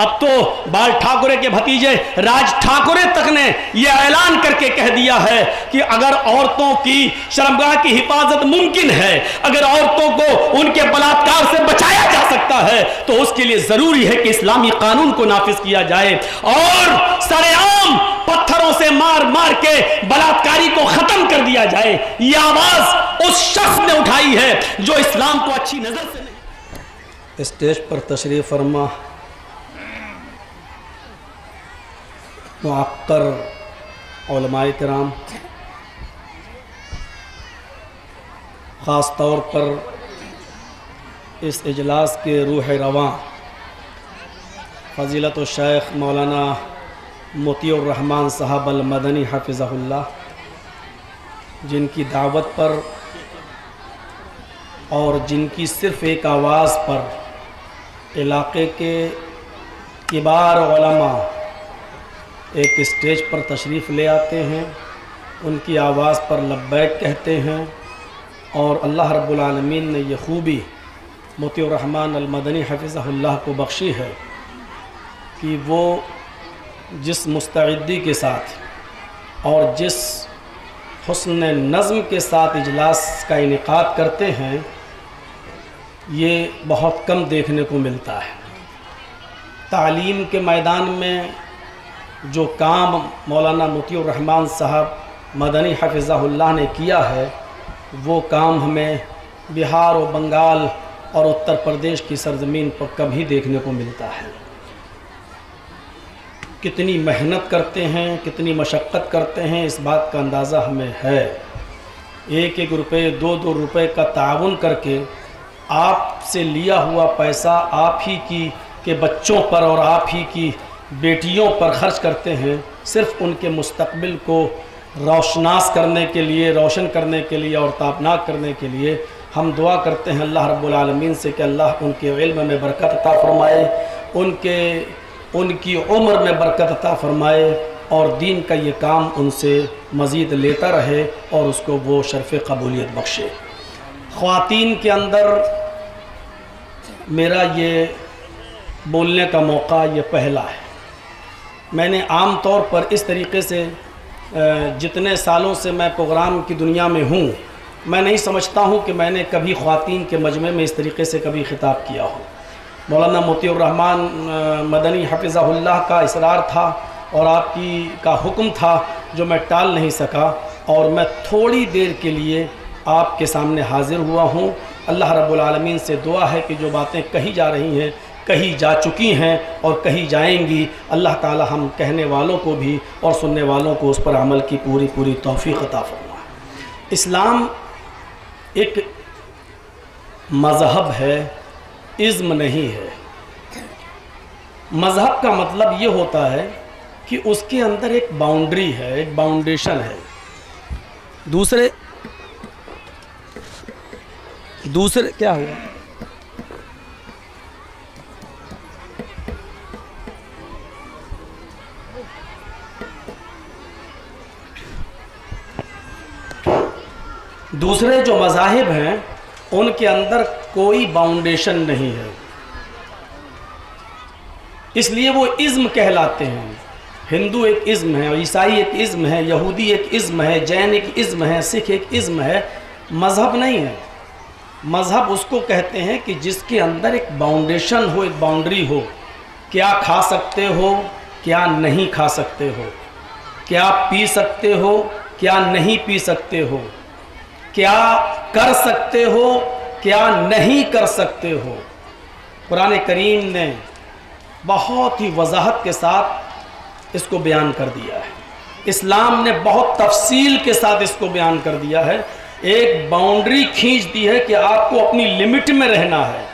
اب تو बाल ठाकुरे के भतीजे राज ठाकुरे तक ने यह ऐलान करके कह दिया है कि अगर औरतों की शर्मगाह की हिफाजत मुमकिन है, अगर औरतों को उनके बलात्कार से बचाया जा सकता है, तो उसके लिए जरूरी है कि इस्लामी कानून को नाफिज किया जाए और सरेआम पत्थरों से मार मार के बलात्कारी को खत्म कर दिया जाए। यह आवाज उस शख्स ने उठाई है जो इस्लाम को अच्छी नजर से नहीं। स्टेज पर तशरीफ फरमा मुअक्कर उलमाए किराम, ख़ास तौर पर इस इजलास के रूह रवां फ़ज़ीलत शेख मौलाना मोतियुर रहमान साहब अल मदनी हफ़िज़हुल्लाह, जिनकी दावत पर और जिनकी सिर्फ़ एक आवाज़ पर इलाक़े के किबार उलमा एक स्टेज पर तशरीफ़ ले आते हैं, उनकी आवाज़ पर लब्बैक कहते हैं। और अल्लाह रब्बुल आलमीन ने यह खूबी मोतियुर रहमान अल मदनी हफ़िज़हुल्लाह को बख्शी है कि वो जिस मुस्तैदी के साथ और जिस हुस्न नज़्म के साथ इजलास का इनेकाद करते हैं, ये बहुत कम देखने को मिलता है। तालीम के मैदान में जो काम मौलाना मोतियुर रहमान साहब मदनी हफ़िज़हुल्लाह ने किया है, वो काम हमें बिहार और बंगाल और उत्तर प्रदेश की सरज़मीन पर कभी देखने को मिलता है। कितनी मेहनत करते हैं, कितनी मशक्क़त करते हैं, इस बात का अंदाज़ा हमें है। एक एक रुपये, दो दो रुपये का ताउन करके आपसे लिया हुआ पैसा आप ही की के बच्चों पर और आप ही की बेटियों पर खर्च करते हैं, सिर्फ़ उनके मुस्तक़बिल को रोशनास करने के लिए, रोशन करने के लिए और ताबनाक करने के लिए। हम दुआ करते हैं अल्लाह रब्बुल आलमीन से कि अल्लाह उनके इल्म में बरकत अता फ़रमाए, उनकी उम्र में बरकत अता फ़रमाए और दीन का ये काम उनसे मज़ीद लेता रहे और उसको वो शर्फ़ कबूलियत बख्शे। ख़वातीन के अंदर मेरा ये बोलने का मौका ये पहला है। मैंने आम तौर पर इस तरीक़े से जितने सालों से मैं प्रोग्राम की दुनिया में हूँ, मैं नहीं समझता हूँ कि मैंने कभी ख़वातीन के मजमे में इस तरीक़े से कभी ख़िताब किया हो। मौलाना मोतियुर रहमान मदनी हफ़िज़हुल्लाह का इसरार था और आपका हुक्म था जो मैं टाल नहीं सका, और मैं थोड़ी देर के लिए आपके सामने हाज़िर हुआ हूँ। अल्लाह रब्बुल आलमीन से दुआ है कि जो बातें कही जा रही हैं, कही जा चुकी हैं और कही जाएंगी, अल्लाह ताला हम कहने वालों को भी और सुनने वालों को उस पर अमल की पूरी पूरी तौफ़ीक़ अता फ़रमाए। इस्लाम एक मज़हब है, इज़्म नहीं है। मज़हब का मतलब ये होता है कि उसके अंदर एक बाउंड्री है, एक बाउंडेशन है। दूसरे क्या हुआ? दूसरे जो मज़ाहिब हैं उनके अंदर कोई बाउंडेशन नहीं है, इसलिए वो इज़्म कहलाते हैं। हिंदू एक इज़्म है, ईसाई एक इज़्म है, यहूदी एक इज़्म है, जैन एक इज़्म है, सिख एक इज़्म है। मज़हब नहीं है। मज़हब उसको कहते हैं कि जिसके अंदर एक बाउंडेशन हो, एक बाउंड्री हो। क्या खा सकते हो, क्या नहीं खा सकते हो, क्या पी सकते हो, क्या नहीं पी सकते हो, क्या कर सकते हो, क्या नहीं कर सकते हो। कुरान करीम ने बहुत ही वजाहत के साथ इसको बयान कर दिया है। इस्लाम ने बहुत तफसील के साथ इसको बयान कर दिया है। एक बाउंड्री खींच दी है कि आपको अपनी लिमिट में रहना है।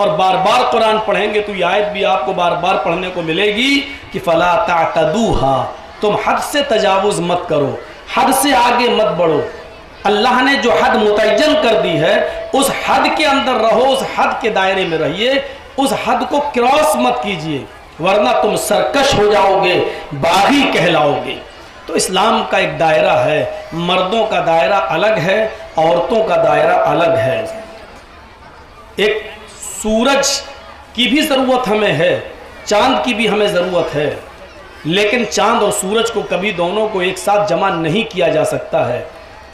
और बार बार कुरान पढ़ेंगे तो ये आयत भी आपको बार बार पढ़ने को मिलेगी कि फला तातदूहा, तुम हद से तजावुज़ मत करो, हद से आगे मत बढ़ो। अल्लाह ने जो हद मुतय्यन कर दी है उस हद के अंदर रहो, उस हद के दायरे में रहिए, उस हद को क्रॉस मत कीजिए, वरना तुम सरकश हो जाओगे, बागी कहलाओगे। तो इस्लाम का एक दायरा है, मर्दों का दायरा अलग है, औरतों का दायरा अलग है। एक सूरज की भी ज़रूरत हमें है, چاند کی بھی ہمیں ضرورت ہے، لیکن چاند اور سورج کو کبھی دونوں کو ایک ساتھ جمع نہیں کیا جا سکتا ہے۔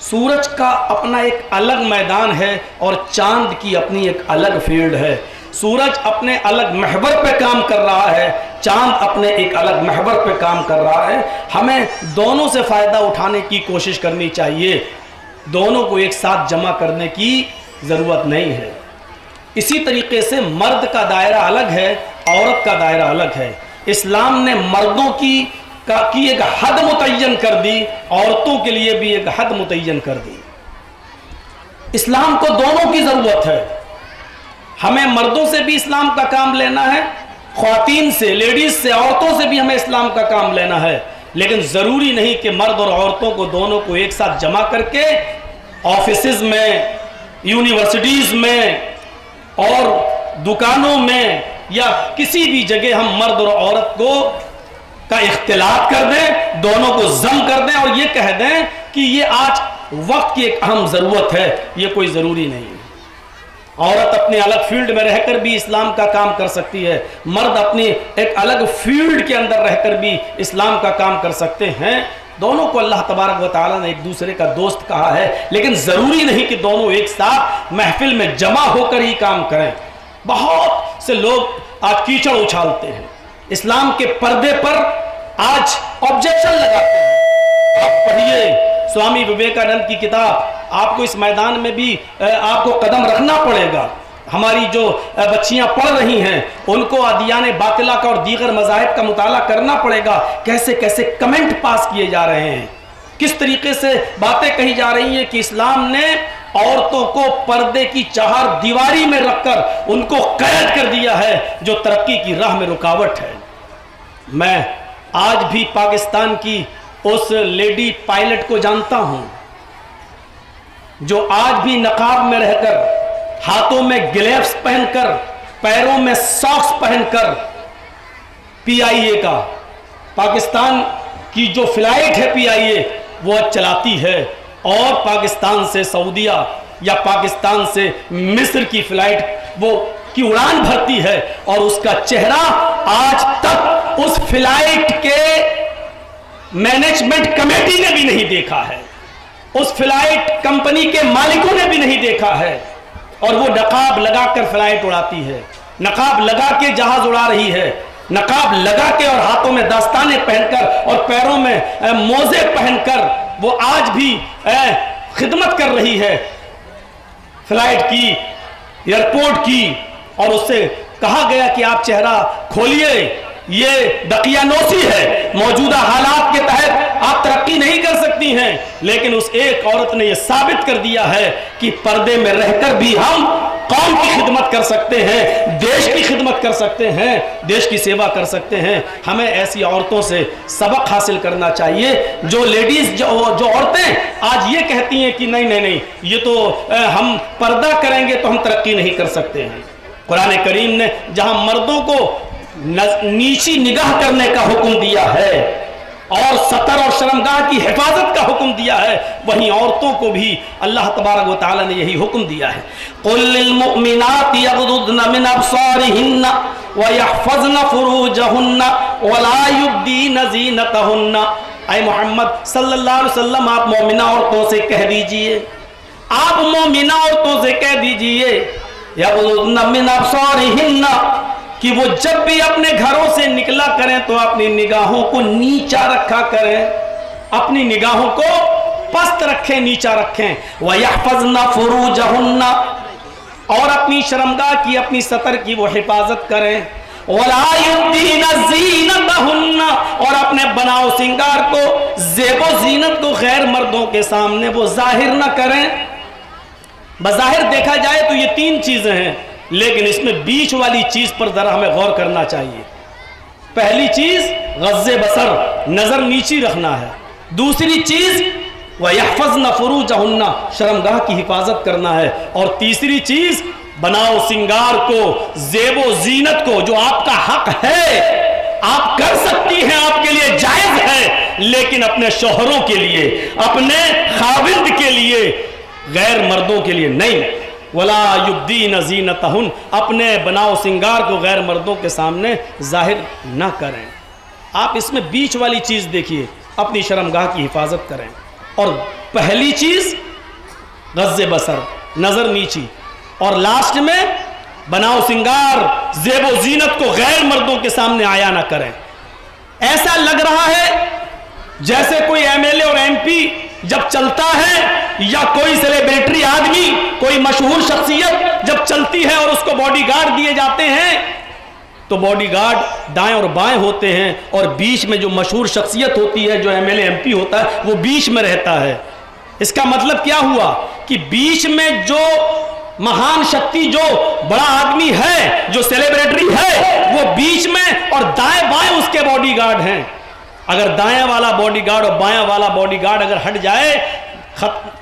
سورج کا اپنا ایک الگ میدان ہے اور چاند کی اپنی ایک الگ فیلڈ ہے۔ سورج اپنے الگ محور پہ کام کر رہا ہے، چاند اپنے ایک الگ محور پہ کام کر رہا ہے۔ ہمیں دونوں سے فائدہ اٹھانے کی کوشش کرنی چاہیے، دونوں کو ایک ساتھ جمع کرنے کی ضرورت نہیں ہے۔ اسی طریقے سے مرد کا دائرہ الگ ہے، عورت کا دائرہ الگ ہے۔ اسلام نے مردوں کی ایک حد متعین کر دی، عورتوں کے لیے بھی ایک حد متعین کر دی۔ اسلام کو دونوں کی ضرورت ہے، ہمیں مردوں سے بھی اسلام کا کام لینا ہے، خواتین سے، لیڈیز سے، عورتوں سے بھی ہمیں اسلام کا کام لینا ہے، لیکن ضروری نہیں کہ مرد اور عورتوں کو دونوں کو ایک ساتھ جمع کر کے آفیسز میں، یونیورسٹیز میں اور دکانوں میں یا کسی بھی جگہ ہم مرد اور عورت کو کا اختلاط کر دیں، دونوں کو ضم کر دیں اور یہ کہہ دیں کہ یہ آج وقت کی ایک اہم ضرورت ہے۔ یہ کوئی ضروری نہیں ہے۔ عورت اپنے الگ فیلڈ میں رہ کر بھی اسلام کا کام کر سکتی ہے، مرد اپنی ایک الگ فیلڈ کے اندر رہ کر بھی اسلام کا کام کر سکتے ہیں۔ دونوں کو اللہ تبارک و تعالیٰ نے ایک دوسرے کا دوست کہا ہے، لیکن ضروری نہیں کہ دونوں ایک ساتھ محفل میں جمع ہو کر ہی کام کریں۔ بہت سے لوگ آج کیچڑ اچھالتے ہیں، اسلام کے پردے پر آج آبجیکشن لگاتے ہیں۔ آپ پڑھیے سوامی وویکانند کی کتاب، آپ کو اس میدان میں بھی آپ کو قدم رکھنا پڑے گا۔ ہماری جو بچیاں پڑھ رہی ہیں ان کو ادیان باطلہ کا اور دیگر مذاہب کا مطالعہ کرنا پڑے گا، کیسے کیسے کمنٹ پاس کیے جا رہے ہیں، کس طریقے سے باتیں کہی جا رہی ہیں کہ اسلام نے عورتوں کو پردے کی چہار دیواری میں رکھ کر ان کو قید کر دیا ہے جو ترقی کی راہ میں رکاوٹ ہے۔ میں آج بھی پاکستان کی اس لیڈی پائلٹ کو جانتا ہوں جو آج بھی نقاب میں رہ کر، ہاتھوں میں گلیوز پہن کر، پیروں میں ساکس پہن کر PIA کا، پاکستان کی جو فلائٹ ہے PIA وہ چلاتی ہے، اور پاکستان سے سعودیہ یا پاکستان سے مصر کی فلائٹ وہ کی اڑان بھرتی ہے، اور اس کا چہرہ آج تک اس فلائٹ کے مینجمنٹ کمیٹی نے بھی نہیں دیکھا ہے، اس فلائٹ کمپنی کے مالکوں نے بھی نہیں دیکھا ہے، اور وہ نقاب لگا کر فلائٹ اڑاتی ہے، نقاب لگا کے جہاز اڑا رہی ہے، نقاب لگا کے اور ہاتھوں میں دستانے پہن کر اور پیروں میں موزے پہن کر وہ آج بھی خدمت کر رہی ہے فلائٹ کی، ایئرپورٹ کی، اور اس سے کہا گیا کہ آپ چہرہ کھولیے، یہ دقیانوسی ہے، موجودہ حالات کے تحت آپ ترقی نہیں کر سکتی ہیں، لیکن اس ایک عورت نے یہ ثابت کر دیا ہے کہ پردے میں رہ کر بھی ہم قوم کی خدمت کر سکتے ہیں، دیش کی خدمت کر سکتے ہیں، دیش کی سیوا کر سکتے ہیں۔ ہمیں ایسی عورتوں سے سبق حاصل کرنا چاہیے۔ جو لیڈیز جو عورتیں آج یہ کہتی ہیں کہ نہیں یہ تو ہم پردہ کریں گے تو ہم ترقی نہیں کر سکتے ہیں، قرآن کریم نے جہاں مردوں کو نیچی نگاہ کرنے کا حکم دیا ہے اور ستر اور شرمگاہ کی حفاظت کا حکم دیا ہے، وہیں عورتوں کو بھی اللہ تبارک و تعالی نے یہی حکم دیا ہے۔ قُل لِّلْمُؤْمِنَاتِ يَغْضُضْنَ مِنْ أَبْصَارِهِنَّ وَيَحْفَظْنَ فُرُوجَهُنَّ وَلَا يُبْدِينَ زِينَتَهُنَّ۔ اے محمد صلی اللہ علیہ وسلم آپ مومنہ عورتوں سے کہہ دیجئے، آپ مومنہ عورتوں سے کہہ دیجئے يَغْضُضْنَ مِنْ أَبْصَارِهِنَّ کہ وہ جب بھی اپنے گھروں سے نکلا کریں تو اپنی نگاہوں کو نیچا رکھا کریں، اپنی نگاہوں کو پست رکھیں، نیچا رکھیں۔ وَيَحْفَظْنَ فُرُوجَهُنَّ اور اپنی شرمگاہ کی، اپنی ستر کی وہ حفاظت کریں۔ وَلَا يُبْدِينَ زِينَتَهُنَّ اور اپنے بناؤ سنگار کو، زیب و زینت کو غیر مردوں کے سامنے وہ ظاہر نہ کریں۔ بظاہر دیکھا جائے تو یہ تین چیزیں ہیں، لیکن اس میں بیچ والی چیز پر ذرا ہمیں غور کرنا چاہیے۔ پہلی چیز غض بصر، نظر نیچی رکھنا ہے۔ دوسری چیز وَيَحْفَظْنَ فُرُوجَهُنَّ شرمگاہ کی حفاظت کرنا ہے، اور تیسری چیز بناؤ سنگار کو، زیب و زینت کو، جو آپ کا حق ہے، آپ کر سکتی ہیں، آپ کے لیے جائز ہے، لیکن اپنے شوہروں کے لیے، اپنے خاوند کے لیے، غیر مردوں کے لیے نہیں۔ वला युब्दीन ज़ीनतहुन, अपने बनाओ सिंगार को गैर मर्दों के सामने जाहिर ना करें। आप इसमें बीच वाली चीज़ देखिए, अपनी शर्मगाह की हिफाजत करें। और पहली चीज़ गज़्ज़े बसर, नज़र नीची, और लास्ट में बनाओ सिंगार, ज़ेबो ज़ीनत को गैर मर्दों के सामने आया ना करें। ऐसा लग रहा है जैसे कोई एमएलए और एमपी जब चलता है, या कोई सेलिब्रिटी आदमी, कोई मशहूर शख्सियत जब चलती है और उसको बॉडीगार्ड दिए जाते हैं, तो बॉडीगार्ड दाएं और बाएं होते हैं, और बीच में जो मशहूर शख्सियत होती है, जो एमएलए एमपी होता है, वो बीच में रहता है। इसका मतलब क्या हुआ कि बीच में जो महान शक्ति, जो बड़ा आदमी है, जो सेलिब्रिटी है, वो बीच में, और दाएं बाएं उसके बॉडीगार्ड हैं। अगर दाएं वाला बॉडीगार्ड और बाएं वाला बॉडीगार्ड अगर हट जाए,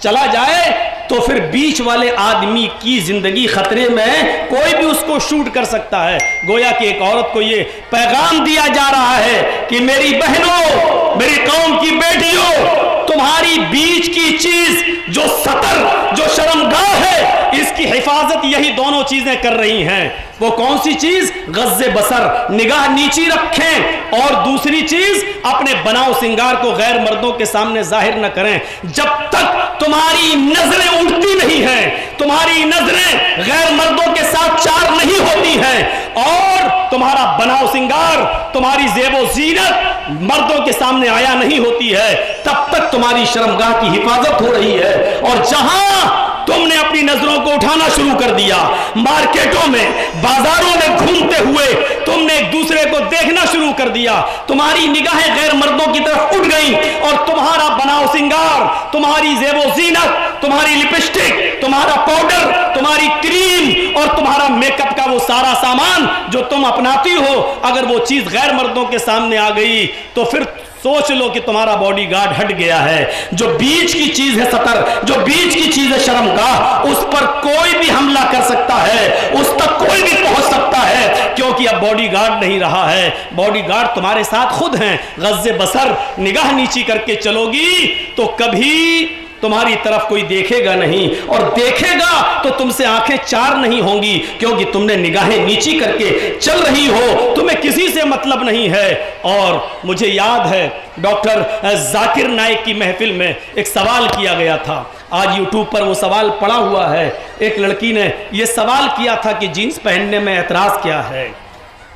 चला जाए, तो फिर बीच वाले आदमी की जिंदगी खतरे में, कोई भी उसको शूट कर सकता है। गोया कि एक औरत को ये पैगाम दिया जा रहा है कि मेरी बहनों, मेरी कौम की बेटियों, तुम्हारी बीच की चीज, जो सतर, जो शर्मगाह है, इसकी हिफाजत यही दोनों चीजें कर रही हैं। वो कौन सी चीज? गज़्ज़े बसर, निगाह नीची रखें, और दूसरी चीज अपने बनाओ सिंगार को गैर मर्दों के सामने जाहिर न करें। जब तक तुम्हारी नजरें उल्टी नहीं हैं, तुम्हारी नजरें गैर मर्दों के साथ चार नहीं होती हैं, और तुम्हारा बनाओ सिंगार, तुम्हारी ज़ेबो ज़ीनत मर्दों के सामने आया नहीं होती है, तब तक तुम्हारी शर्मगाह की हिफाजत हो रही है। और जहां तुमने अपनी नजरों को उठाना शुरू कर दिया, मार्केटों में, बाजारों में घूमते हुए तुमने एक दूसरे को देखना शुरू कर दिया, तुम्हारी निगाहें गैर मर्दों की तरफ उठ गई, और तुम्हारा बनाओ सिंगार, तुम्हारी ज़ेबो ज़ीनत, तुम्हारी लिपस्टिक, तुम्हारा पाउडर, तुम्हारी क्रीम, और तुम्हारा मेकअप का वो सारा सामान जो तुम अपनाती हो, अगर वो चीज गैर मर्दों के सामने आ गई, तो फिर सोच लो कि तुम्हारा बॉडीगार्ड हट गया है। जो बीच की चीज है सतर, जो बीच की चीज है शर्मगाह, उस पर कोई भी हमला कर सकता है, उस तक कोई भी पहुंच सकता है, क्योंकि अब बॉडीगार्ड नहीं रहा है, बॉडीगार्ड तुम्हारे साथ खुद हैं। गज़्ज़े बसर, निगाह नीची करके चलोगी तो कभी तुम्हारी तरफ कोई देखेगा नहीं, और देखेगा तो तुमसे आंखें चार नहीं होंगी, क्योंकि तुमने निगाहें नीची करके चल रही हो, तुम्हें किसी से मतलब नहीं है। और मुझे याद है डॉक्टर जाकिर नाइक की महफिल में एक सवाल किया गया था, आज यूट्यूब पर वो सवाल पड़ा हुआ है। एक लड़की ने ये सवाल किया था कि जीन्स पहनने में एतराज क्या है,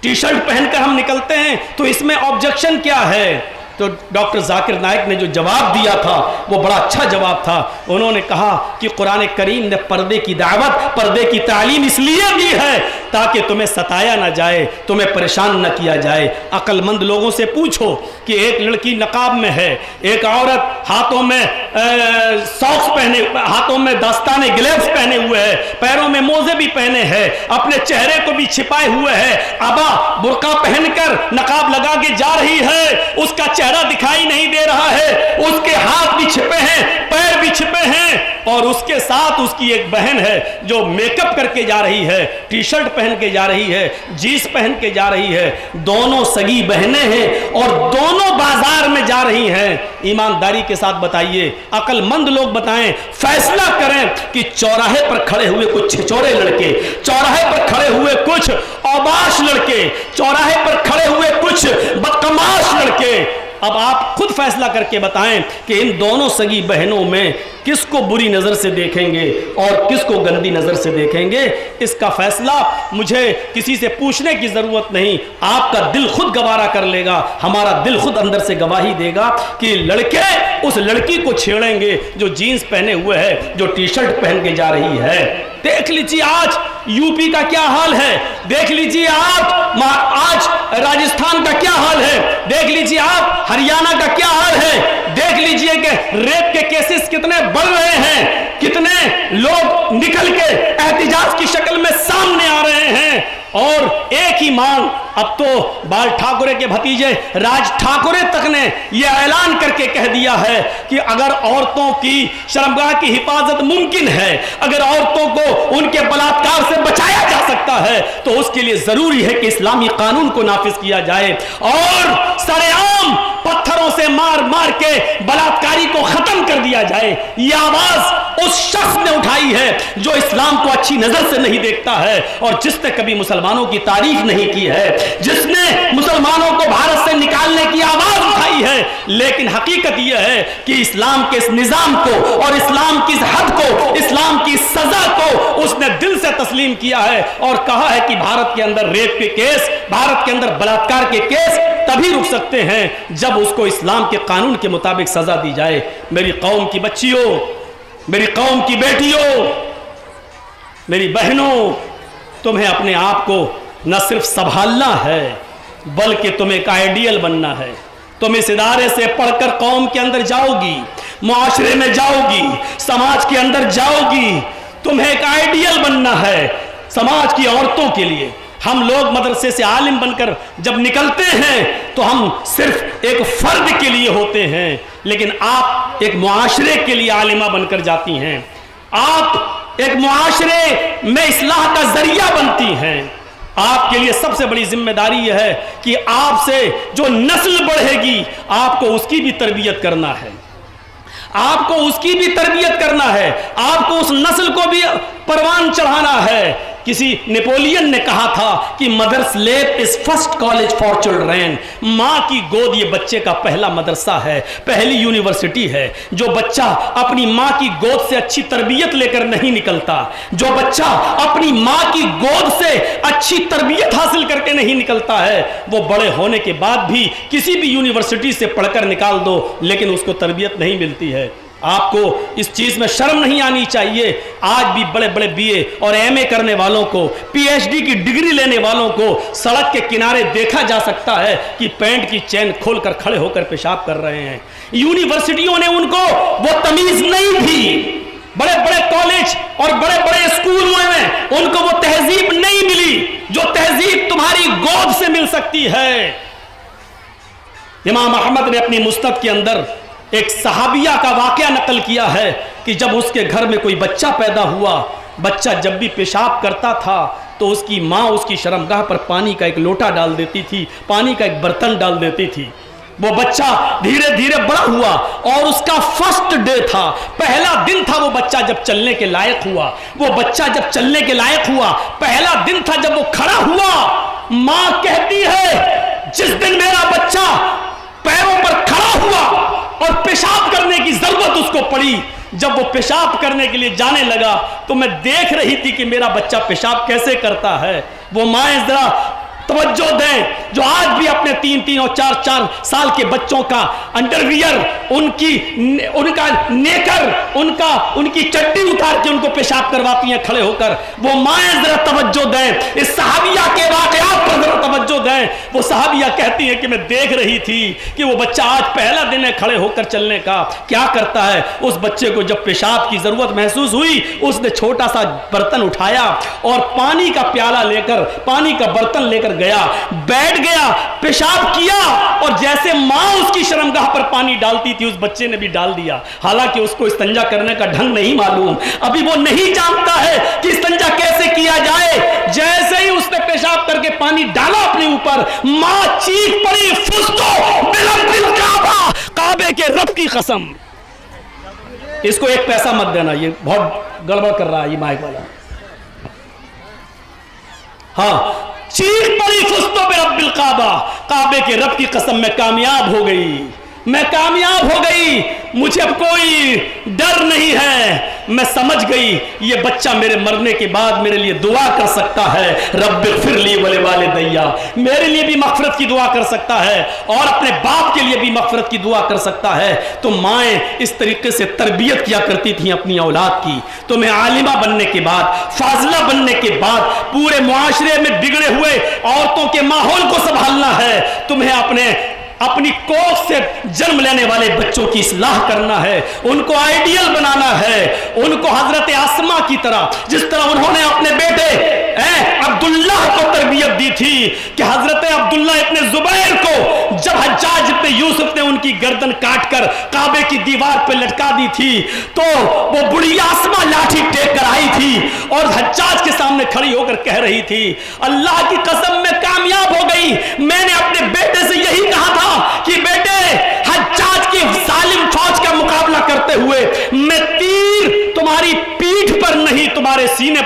टी शर्ट पहनकर हम निकलते हैं तो इसमें ऑब्जेक्शन क्या है। तो डॉक्टर जाकिर नाइक ने जो जवाब दिया था वो बड़ा अच्छा जवाब था। उन्होंने कहा कि कुरान करीम ने पर्दे की दावत, पर्दे की तालीम इसलिए दी है ताकि तुम्हें सताया ना जाए, तुम्हें परेशान न किया जाए। अक्लमंद लोगों से पूछो कि एक लड़की नकाब में है, एक औरत हाथों में सॉक्स पहने, हाथों में दस्ताने ग्लव्स पहने हुए है, पैरों में मोजे भी पहने हैं, अपने चेहरे को भी छिपाए हुए है, अबा बुर्का पहनकर नकाब लगा के जा रही है, उसका चेहरा दिखाई नहीं दे रहा है, उसके हाथ भी छिपे हैं, पैर भी छिपे हैं, और उसके साथ उसकी एक बहन है जो मेकअप करके जा रही है, टी शर्ट पहन के जा रही है, जीन्स पहन के जा रही है। दोनों सगी बहनें हैं और दोनों बाजार में जा रही हैं। ईमानदारी के साथ बताइए, अक्लमंद लोग बताएं, फैसला करें कि चौराहे पर खड़े हुए कुछ छिछोरे लड़के, चौराहे पर खड़े हुए कुछ औबाश लड़के, चौराहे पर खड़े हुए कुछ बदतमाश लड़के, अब आप खुद फैसला करके बताएं कि इन दोनों सगी बहनों में किसको बुरी नज़र से देखेंगे और किसको गंदी नज़र से देखेंगे। इसका फैसला मुझे किसी से पूछने की ज़रूरत नहीं, आपका दिल खुद गवारा कर लेगा, हमारा दिल खुद अंदर से गवाही देगा कि लड़के उस लड़की को छेड़ेंगे जो जीन्स पहने हुए है, जो टी शर्ट पहन के जा रही है। देख लीजिए आज यूपी का क्या हाल है, देख लीजिए आप आज राजस्थान का क्या हाल है, देख लीजिए आप हरियाणा का क्या हाल है, देख लीजिए कि रेप के केसेस कितने बढ़ रहे हैं, कितने लोग निकल के एहतिजाज की शक्ल में सामने आ रहे हैं। और एक ही मांग, अब तो बाल ठाकरे के भतीजे राज ठाकरे तक ने यह ऐलान करके कह दिया है कि अगर औरतों की शर्मगाह की हिफाजत मुमकिन है, अगर औरतों को उनके बलात्कार से बचाया जा सकता है, तो उसके लिए जरूरी है कि इस्लामी कानून को नाफिज किया जाए और सरेआम पत्थरों से मार मार के बलात्कारी को खत्म कर दिया जाए। यह आवाज उस शख्स ने उठाई है जो इस्लाम को अच्छी नजर से नहीं देखता है और जिसने कभी मुसलमानों की तारीफ नहीं की है, जिसने मुसलमानों को भारत से निकालने की आवाज उठाई है। लेकिन हकीकत यह है कि इस्लाम के इस निजाम को और इस्लाम की इस हद को, इस्लाम की सजा को उसने दिल से तस्लीम किया है और कहा है कि भारत के अंदर रेप के केस, भारत के अंदर बलात्कार के केस तभी रुक सकते हैं जब उसको इस्लाम के कानून के मुताबिक सजा दी जाए। मेरी कौम की बच्चियों, मेरी कौम की बेटियों, मेरी बहनों, तुम्हें अपने आप को न सिर्फ संभालना है बल्कि तुम्हें एक आइडियल बनना है। तुम इस इदारे से पढ़कर कौम के अंदर जाओगी, मुआशरे में जाओगी, समाज के अंदर जाओगी, तुम्हें एक आइडियल बनना है समाज की औरतों के लिए। हम लोग मदरसे से आलिम बनकर जब निकलते हैं तो हम सिर्फ एक फर्द के लिए होते हैं, लेकिन आप एक मुआशरे के लिए आलिमा बनकर जाती हैं। आप एक मुआशरे में इस्लाह का जरिया बनती हैं। आपके लिए सबसे बड़ी जिम्मेदारी यह है कि आपसे जो नस्ल बढ़ेगी आपको उसकी भी तरबियत करना है, आपको उसकी भी तरबियत करना है, आपको उस नस्ल को भी परवान चढ़ाना है। किसी नेपोलियन ने कहा था कि मदर्स लेप is first college for children. माँ की गोद ये बच्चे का पहला मदरसा है, पहली यूनिवर्सिटी है। जो बच्चा अपनी माँ की गोद से अच्छी तरबियत लेकर नहीं निकलता, जो बच्चा अपनी माँ की गोद से अच्छी तरबियत हासिल करके नहीं निकलता है, वो बड़े होने के बाद भी किसी भी यूनिवर्सिटी से पढ़कर निकाल दो लेकिन उसको तरबियत नहीं मिलती है। आपको इस चीज में शर्म नहीं आनी चाहिए। आज भी बड़े बड़े बीए और एमए करने वालों को, पीएचडी की डिग्री लेने वालों को सड़क के किनारे देखा जा सकता है कि पैंट की चेन खोलकर खड़े होकर पेशाब कर रहे हैं। यूनिवर्सिटियों ने उनको वो तमीज नहीं दी, बड़े बड़े कॉलेज और बड़े बड़े स्कूलों में उनको वो तहजीब नहीं मिली जो तहजीब तुम्हारी गोद से मिल सकती है। इमाम अहमद ने अपनी मुस्तद के अंदर एक सहाबिया का वाकया नकल किया है कि जब उसके घर में कोई बच्चा पैदा हुआ, बच्चा जब भी पेशाब करता था तो उसकी माँ उसकी शर्मगाह पर पानी का एक लोटा डाल देती थी, पानी का एक बर्तन डाल देती थी। वो बच्चा धीरे धीरे बड़ा हुआ और उसका फर्स्ट डे था, पहला दिन था वो बच्चा जब चलने के लायक हुआ। वो बच्चा जब चलने के लायक हुआ, पहला दिन था जब वो खड़ा हुआ। माँ कहती है जिस दिन मेरा बच्चा पैरों पर खड़ा हुआ और पेशाब करने की जरूरत उसको पड़ी, जब वो पेशाब करने के लिए जाने लगा तो मैं देख रही थी कि मेरा बच्चा पेशाब कैसे करता है। वो माएं जरा तवज्जो दें जो आज भी अपने 3-3 और 4-4 साल के बच्चों का अंडरवियर, उनका नेकर, उनकी चड्डी उतार के उनको पेशाब करवाती हैं खड़े होकर। वो माएं जरा तवज्जो दें, इस सहाबिया के वाकयात पर जरा तवज्जो दें। वो सहाबिया कहती है कि मैं देख रही थी कि वो बच्चा आज पहला दिन है खड़े होकर चलने का, क्या करता है। उस बच्चे को जब पेशाब की जरूरत महसूस हुई, उसने छोटा सा बर्तन उठाया और पानी का प्याला लेकर, पानी का बर्तन लेकर गया, बैठ गया, पेशाब किया और जैसे मां उसकी शर्मगाह पर पानी डालती थी उस बच्चे ने भी डाल दिया। हालांकि उसको इस्तंजा करने का ढंग नहीं मालूम, अभी वो नहीं जानता है कि इस्तंजा कैसे किया जाए। जैसे ही उसने पेशाब करके पानी डाला अपने ऊपर, मां चीख पड़ी, फुस्तो बिल काबा, काबे के रब की कसम। इसको एक पैसा मत देना, ये बहुत गड़बड़ कर रहा है ये माइक वाला। हाँ, चीख पड़ी फुस्तो बे रब्बिल काबा, काबे के रब की कसम मैं कामयाब हो गई, मैं कामयाब हो गई, मुझे अब कोई डर नहीं है। मैं समझ गई ये बच्चा मेरे मरने के बाद मेरे लिए दुआ कर सकता है, रब्बिग़फिरली वले वालिदैया, मेरे लिए भी मग़फ़िरत की दुआ कर सकता है और अपने बाप के लिए भी मग़फ़िरत की दुआ कर सकता है। तो माएँ इस तरीके से तरबियत किया करती थी अपनी औलाद की। तुम्हें आलिमा बनने के बाद, फाजिला बनने के बाद पूरे मुआशरे में बिगड़े हुए औरतों के माहौल को संभालना है। तुम्हें अपनी कोख से जन्म लेने वाले बच्चों की इस्लाह करना है, उनको आइडियल बनाना है, उनको हजरत आसमा की तरह, जिस तरह उन्होंने अपने बेटे अब्दुल्ला को तरबियत दी थी कि हजरत अब्दुल्ला इब्ने जुबैर को जब हज्जाज इब्ने यूसुफ ने उनकी गर्दन काटकर काबे की दीवार पर लटका दी थी तो वो बुढ़ी आसमा लाठी टेक कर आई थी और हज्जाज के सामने खड़ी होकर कह रही थी, अल्लाह की कसम मैं कामयाब हो गई। मैंने अपने बेटे से यही कहा था कि बेटे हज्जाज की जालिम फौज का मुकाबला करते हुए मैं तीर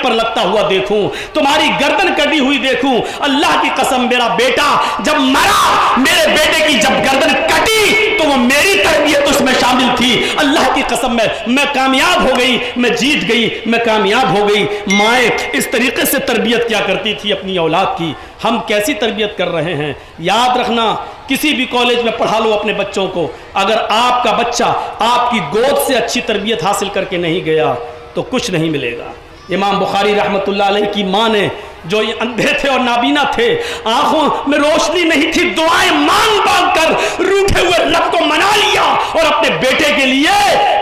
پر लगता हुआ देखूं, तुम्हारी गर्दन कटी हुई देखूं। अल्लाह की कसम मेरा बेटा जब मरा, मेरे बेटे की जब गर्दन कटी तो वो मेरी तरबियत उसमें शामिल थी। अल्लाह की कसम मैं कामयाब हो गई, मैं जीत गई, मैं कामयाब हो गई। माएँ इस तरीके से तरबियत क्या करती थी अपनी औलाद की, हम कैसी तरबियत कर रहे हैं। याद रखना, किसी भी कॉलेज में पढ़ा लो अपने बच्चों को, अगर आपका बच्चा आपकी गोद से अच्छी तरबियत हासिल करके नहीं गया तो कुछ नहीं मिलेगा। इमाम बुखारी रहमतुल्लाह अलैह की माँ ने, जो ये अंधे थे और नाबीना थे, आंखों में रोशनी नहीं थी, दुआएं मांग मांग कर रूठे हुए रब को मना लिया और अपने बेटे के लिए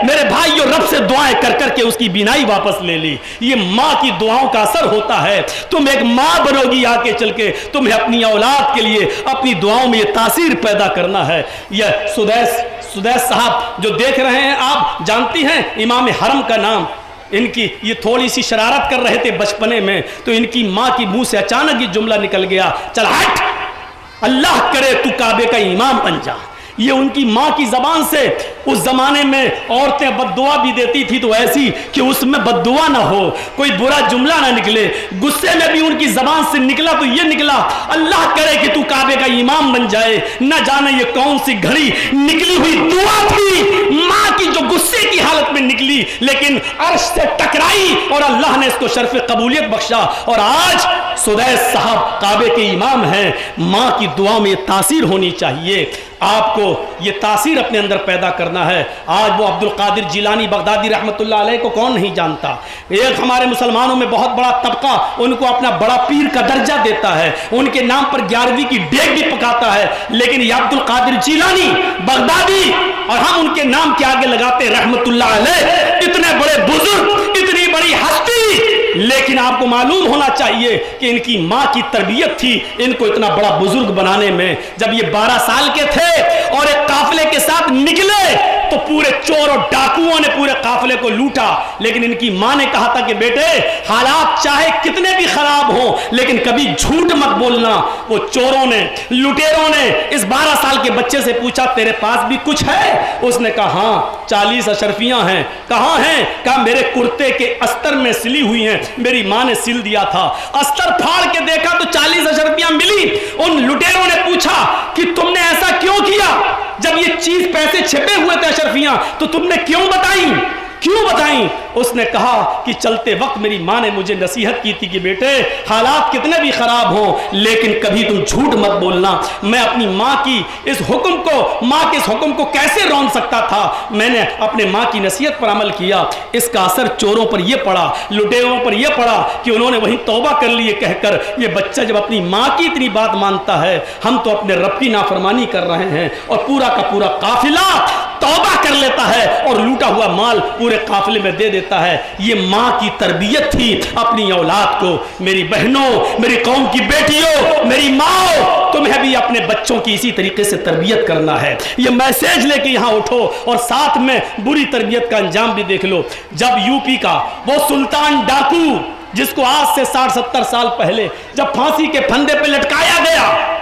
मेरे भाइयों रब से दुआएं कर करके उसकी बीनाई वापस ले ली। ये माँ की दुआओं का असर होता है। तुम एक माँ बनोगी आके चल के, तुम्हें अपनी औलाद के लिए अपनी दुआओं में ये तासीर पैदा करना है। यह सुदैस साहब जो देख रहे हैं, आप जानती हैं इमाम हरम का नाम, इनकी ये थोड़ी सी शरारत कर रहे थे बचपने में, तो इनकी माँ की मुंह से अचानक ये जुमला निकल गया, चल हट, अल्लाह करे तू काबे का इमाम बन जा। ये उनकी माँ की जबान से, उस जमाने में औरतें बद्दुआ भी देती थी तो ऐसी कि उसमें बद्दुआ ना हो, कोई बुरा जुमला ना निकले। गुस्से में भी उनकी जबान से निकला तो ये निकला, अल्लाह करे कि तू काबे का इमाम बन जाए। न जाने ये कौन सी घड़ी निकली हुई दुआ थी माँ की जो गुस्से की हालत में निकली, लेकिन अर्श से टकराई और अल्लाह ने इसको शर्फ कबूलियत बख्शा और आज सुदैस साहब काबे के इमाम हैं। माँ की दुआ में ये तासीर होनी चाहिए। आपको ये तासीर अपने अंदर पैदा करना है। आज वो अब्दुल कादिर जिलानी बगदादी रहमतुल्लाह अलैह को कौन नहीं जानता। एक हमारे मुसलमानों में बहुत बड़ा तबका उनको अपना बड़ा पीर का दर्जा देता है, उनके नाम पर 11वीं की डेग भी पकाता है, लेकिन ये अब्दुल कादिर जिलानी बगदादी और हम उनके नाम के आगे लगाते रहमतुल्लाह अलैह। इतने बड़े बुजुर्ग, इतनी बड़ी हस्ती, लेकिन आपको मालूम होना चाहिए कि इनकी माँ की तरबियत थी इनको इतना बड़ा बुजुर्ग बनाने में। जब ये 12 साल के थे और एक काफिले के साथ निकले तो पूरे चोर और डाकुओं ने पूरे काफिले को लूटा, लेकिन इनकी माँ ने कहा था कि बेटे हालात चाहे कितने भी खराब हो लेकिन कभी झूठ मत बोलना। वो चोरों ने, लुटेरों ने इस 12 साल के बच्चे से पूछा तेरे पास भी कुछ है? उसने कहा हाँ 40 अशरफियां हैं। कहाँ हैं? कहा मेरे कुर्ते के अस्तर में सिली हुई हैं, मेरी माँ ने सिल दिया था। अस्तर फाड़ के देखा तो 40 अशरफियां मिली। उन लुटेरों ने पूछा कि तुमने ऐसा क्यों किया, जब ये चीज पैसे छिपे हुए थे अशरफियां तो तुमने क्यों बताई? उसने कहा कि चलते वक्त मेरी माँ ने मुझे नसीहत की थी कि बेटे हालात कितने भी खराब हो लेकिन कभी तुम झूठ मत बोलना। मैं अपनी माँ की इस हुक्म को, माँ के इस हुक्म को कैसे रोक सकता था। मैंने अपने माँ की नसीहत पर अमल किया। इसका असर चोरों पर यह पड़ा, लुटेरों पर यह पड़ा कि उन्होंने वहीं तौबा कर लिए कहकर ये बच्चा जब अपनी माँ की इतनी बात मानता है, हम तो अपने रब की नाफरमानी कर रहे हैं। और पूरा का पूरा काफिला तौबा कर लेता है और लूटा हुआ माल पूरे काफिले में दे देता है। ये माँ की तरबियत थी अपनी औलाद को। मेरी बहनों, मेरी कौम की बेटियों, मेरी माँ, तुम्हें भी अपने बच्चों की इसी तरीके से तरबियत करना है। ये मैसेज लेके यहाँ उठो और साथ में बुरी तरबियत का अंजाम भी देख लो। जब यूपी का वो सुल्तान डाकू जिसको आज से 60-70 साल पहले जब फांसी के फंदे पे लटकाया गया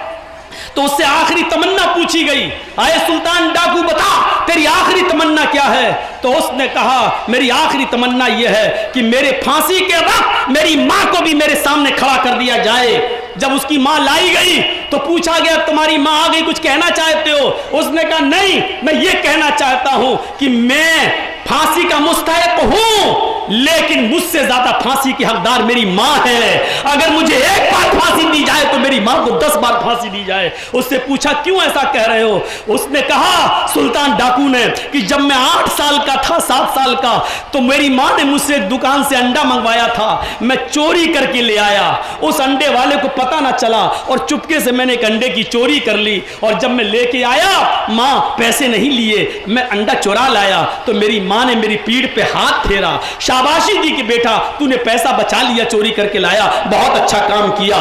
तो उससे आखिरी तमन्ना पूछी गई, आए सुल्तान डाकू बता तेरी आखिरी तमन्ना क्या है? तो उसने कहा मेरी आखिरी तमन्ना यह है कि मेरे फांसी के वक्त मेरी माँ को भी मेरे सामने खड़ा कर दिया जाए। जब उसकी माँ लाई गई तो पूछा गया तुम्हारी माँ आ गई, कुछ कहना चाहते हो? उसने कहा नहीं, मैं ये कहना चाहता हूं कि मैं फांसी का मुस्तहिक हूं लेकिन मुझसे ज्यादा फांसी की हकदार मेरी माँ है। अगर मुझे एक बार फांसी दी जाए तो मेरी माँ को 10 बार फांसी दी जाए। उससे पूछा क्यों ऐसा कह रहे हो? उसने कहा सुल्तान डाकू ने कि जब मैं 8 साल का था, 7 साल का, तो मेरी माँ ने मुझसे एक दुकान से अंडा मंगवाया था, मैं चोरी करके ले आया। उस अंडे वाले को पता ना चला और चुपके से मैंने एक अंडे की चोरी कर ली और जब मैं लेके आया माँ पैसे नहीं लिए, मैं अंडा चुरा लाया तो मेरी माँ ने मेरी पीठ पे हाथ फेरा, शाबाशी दी कि बेटा तूने पैसा बचा लिया, चोरी करके लाया, बहुत अच्छा काम किया।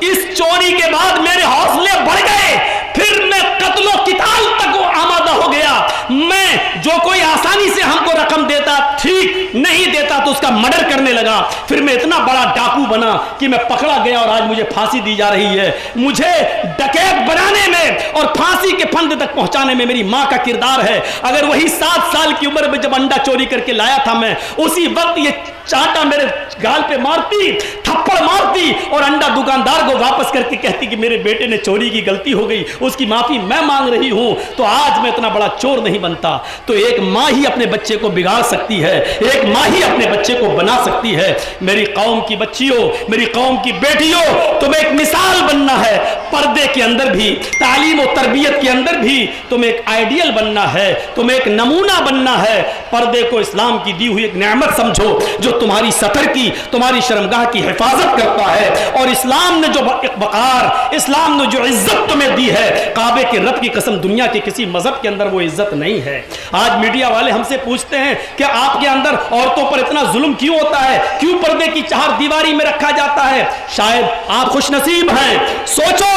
इस चोरी के बाद मेरे हौसले बढ़ गए, फिर मैं कत्लो किताल तक आमादा हो गया। मैं जो कोई आसानी से हमको रकम देता ठीक, नहीं देता तो उसका मर्डर करने लगा। फिर मैं इतना बड़ा डाकू बना कि मैं पकड़ा गया और आज मुझे फांसी दी जा रही है। मुझे डकैत बनाने में और फांसी के फंद तक पहुंचाने में मेरी माँ का किरदार है। अगर वही 7 साल की उम्र में जब अंडा चोरी करके लाया था मैं, उसी वक्त ये चांटा मेरे गाल पे मारती, थप्पड़ मारती और अंडा दुकानदार को वापस करके कहती कि मेरे बेटे ने चोरी की, गलती हो गई, उसकी माफी मैं मांग रही हूं, तो आज मैं इतना बड़ा चोर नहीं बनता। तो एक माँ ही अपने बच्चे को बिगाड़ सकती है, एक माँ ही अपने बच्चे को बना सकती है। मेरी कौम की बच्चियों, मेरी कौम की बेटियों, तुम्हें एक मिसाल बनना है। पर्दे के अंदर भी, तालीम और तरबियत के अंदर भी तुम्हें एक आइडियल बनना है, तुम्हें एक नमूना बनना है। पर्दे को इस्लाम की दी हुई एक नेमत समझो जो तुम्हारी सतर की, तुम्हारी शर्मगाह की हिफाजत करता है। और इस्लाम ने जो वक़ार, इस्लाम ने जो इज्जत तुम्हें दी है, काबे के रब की कसम दुनिया के किसी मजहब के अंदर वो इज्जत नहीं है। आज मीडिया वाले हमसे पूछते हैं कि आपके अंदर औरतों पर इतना जुल्म क्यों होता है, क्यों पर्दे की चार दीवारी में रखा जाता है। शायद आप खुशनसीब हैं। सोचो,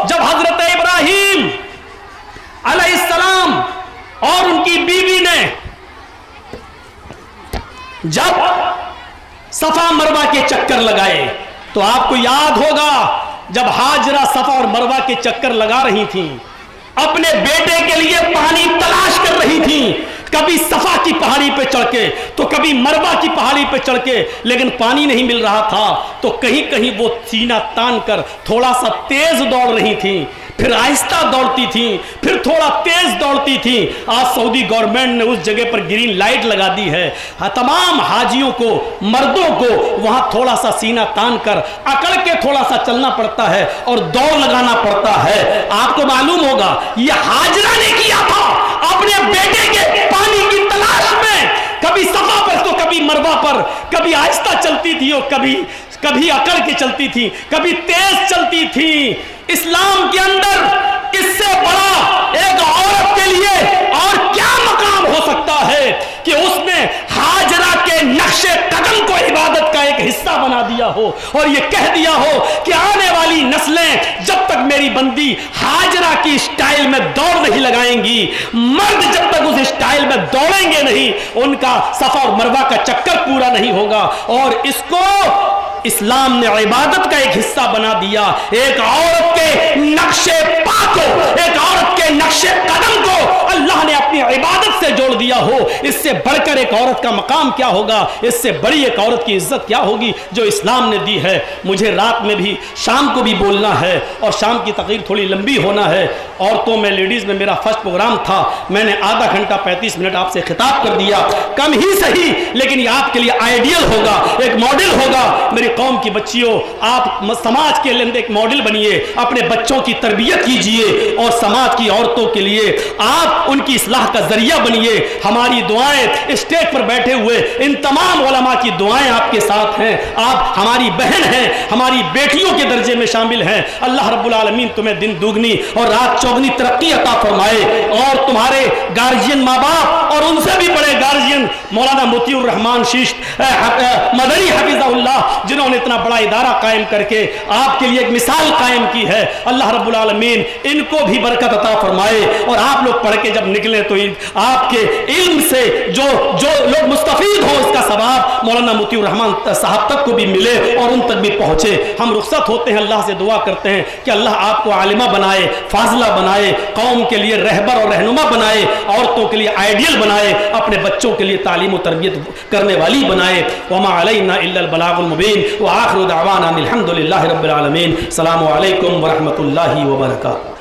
जब हजरत इब्राहिम अलैहिस्सलाम और उनकी बीवी ने जब सफा मरवा के चक्कर लगाए, तो आपको याद होगा जब हाजरा सफा और मरवा के चक्कर लगा रही थीं, अपने बेटे के लिए पानी तलाश कर रही थीं, कभी सफा की पहाड़ी पे चढ़ के तो कभी मरवा की पहाड़ी पे चढ़ के, लेकिन पानी नहीं मिल रहा था। तो कहीं कहीं वो सीना तान कर थोड़ा सा तेज दौड़ रही थी, फिर आहिस्ता दौड़ती थी, फिर थोड़ा तेज दौड़ती थी। आज सऊदी गवर्नमेंट ने उस जगह पर ग्रीन लाइट लगा दी है। तमाम हाजियों को, मर्दों को वहां थोड़ा सा सीना तान कर अकड़ के थोड़ा सा चलना पड़ता है और दौड़ लगाना पड़ता है। आपको मालूम होगा यह हाजरा ने किया था अपने बेटे के पानी की तलाश में, कभी सफा पर तो कभी मरवा पर, कभी आहिस्ता चलती थी और कभी अकड़ के चलती थी, कभी तेज चलती थी। इस्लाम के अंदर इससे बड़ा एक औरत के लिए और क्या मकाम हो सकता है कि उसने हाजरा के नक्शे कदम को इबादत का एक हिस्सा बना दिया हो और ये कह दिया हो कि आने वाली नस्लें जब तक मेरी बंदी हाजरा की स्टाइल में दौड़ नहीं लगाएंगी, मर्द जब तक उस स्टाइल में दौड़ेंगे नहीं, उनका सफा और मरवा का चक्कर पूरा नहीं होगा। और इसको इस्लाम ने इबादत का एक हिस्सा बना दिया। एक औरत के नक्शे पा को, एक औरत के नक्शे कदम को अल्लाह ने अपनी इबादत से जोड़ दिया हो, इससे बढ़कर एक औरत का मकाम क्या होगा, इससे बड़ी एक औरत की इज्जत क्या होगी जो इस्लाम ने दी है। मुझे रात में भी, शाम को भी बोलना है और शाम की तकरीर थोड़ी लंबी होना है। औरतों में, लेडीज में मेरा फर्स्ट प्रोग्राम था, मैंने आधा घंटा 35 मिनट आपसे खिताब कर दिया, कम ही सही, लेकिन ये आपके लिए आइडियल होगा, एक मॉडल होगा। मेरी कौम की बच्चियों, आप समाज के लिए एक मॉडल बनिए, अपने बच्चों की तरबियत कीजिए और समाज की औरतों के लिए आप उनकी इस्लाह का जरिया बनिए। हमारी दुआएं, स्टेज पर बैठे हुए इन तमाम उलमा की दुआएं आपके साथ हैं। आप हमारी बहन हैं, हमारी बेटियों के दर्जे में शामिल हैं। अल्लाह रब्बुल आलमीन तुम्हें दिन दुगनी और रात चौगनी तरक्की अता फरमाए। और तुम्हारे गार्जियन माँ बाप और उनसे भी बड़े गार्जियन मौलाना मोतियुर रहमान शीश मदनी हफिज़हुल्लाह, जिन्होंने इतना बड़ा इदारा कायम करके आपके लिए एक मिसाल कायम की है, अल्लाह रब्बुल आलमीन इनको भी बरकत अता फरमाए। और आप लोग पढ़ के जब निकले तो आपके इल्म से जो लोग मुस्तफीद हो, इसका सवाब मौलाना मोतियुर रहमान साहब तक को भी मिले और उन तक भी पहुंचे। हम रुखसत होते हैं, अल्लाह से दुआ करते हैं कि अल्लाह आपको आलिमा बनाए, फाजिला बनाए, कौम के लिए रहबर और रहनुमा बनाए, औरतों के लिए आइडियल बनाए, अपने बच्चों के लिए तालीम और तरबियत करने वाली बनाए। वमा अलैना इल्लल बलागुल मुबीन व आखिरु दावाना अनिल हम्दुलिल्लाहि रब्बिल आलमीन। अस्सलामु अलैकुम व रहमतुल्लाहि व बरकातुहू।